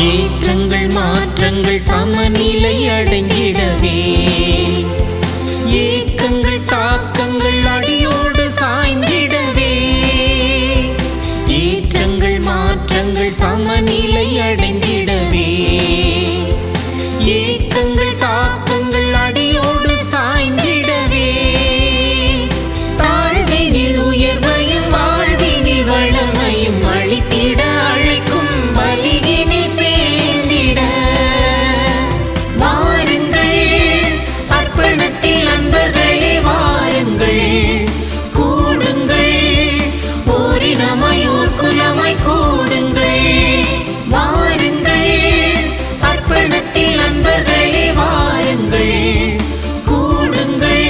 ஏற்றங்கள் மாற்றங்கள் சமநிலை அடைந்திடவே ஏக்கங்கள் தாக்கங்கள் அடியோடு சாய்ந்திடவே ஏற்றங்கள் மாற்றங்கள் சமநிலை அடைந்திடவே ஏக்கங்கள் தாக்கங்கள் அடியோடு சாய்ந்திடவே தாழ்வினில் உயர்வையும் வாழ்வினில் வளமையும் அளித்திட அழைக்கும் பலியினில் சேர்ந்திட வாருங்கள் அர்ப்பணத்தில் அன்பர்களே வாருங்கள் கூடுங்கள் ஓரினமாயோர் குலமாய் கூடுங்கள் வாருங்கள் அர்ப்பணத்தில் அன்பர்களே வாருங்கள் கூடுங்கள்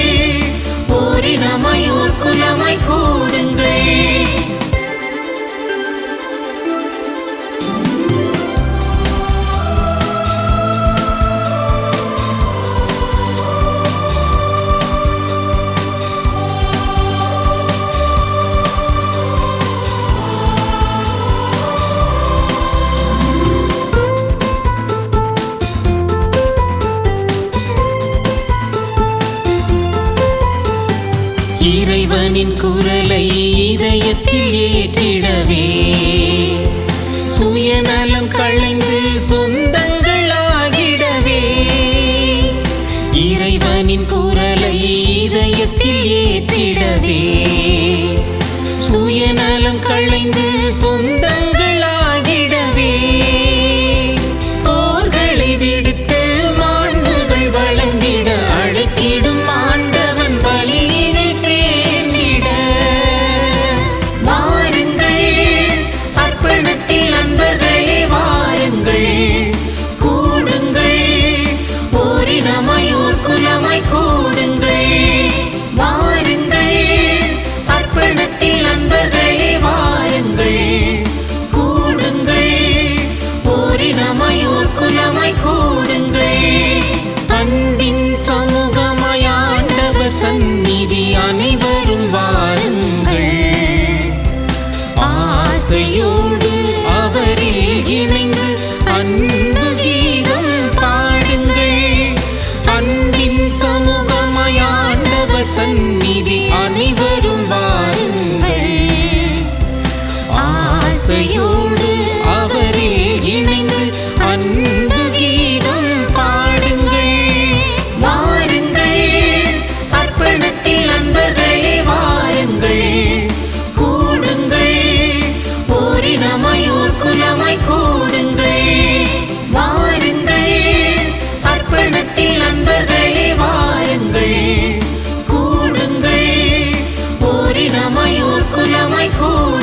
ஓரினமாயோர் குலமாய் கூடுங்கள் இறைவனின் குரலை இதயத்தில் ஏற்றிடவே சுயநலம் களைந்து சொந்தங்களாகிடவே இறைவனின் குரலை இதயத்தில் ஏற்றிடவே சுயநலம் களைந்து சொந்தங்களாகிடவே போர்களை விடுத்து மாண்புகள் வழங்கிட அழைத்திடும் ஆண்டவன் பலியினில் சேர்ந்திட வாருங்கள் அர்ப்பணத்தில் அன்பர்களே வாருங்கள் கூடுங்கள் ஓரினமாயோர் குலமாய் கூடுங்கள் வாருங்கள் அர்ப்பணத்தில் அன்பர்களே வாருங்கள் கூடுங்கள் ஓரினமாயோர் குலமாய் கூடுங்கள் அன்பின் சமூகமாய் ஆண்டவர் சந்நிதி அனைவரும் வாருங்கள் ஆசையோடு அவரில் இணைந்து அன்பு கீதம் பாடுங்கள் அன்பின் சமூகமாய் ஆண்டவர் சந்நிதி அனைவரும் வாருங்கள் ஆசையோடு அவரில் இணைந்து அன்பு கீதம் பாடுங்கள் வாருங்கள் அர்ப்பணத்தில் அன்பர்களே வாருங்கள் கூடுங்கள் ஓரினமாயோர் குலமாய் கூடுங்கள் வாருங்கள் அர்ப்பணத்தில் அன்பர்களே வாருங்கள் கூடுங்கள் ஓரினமாயோர் குலமாய் கூடுங்கள்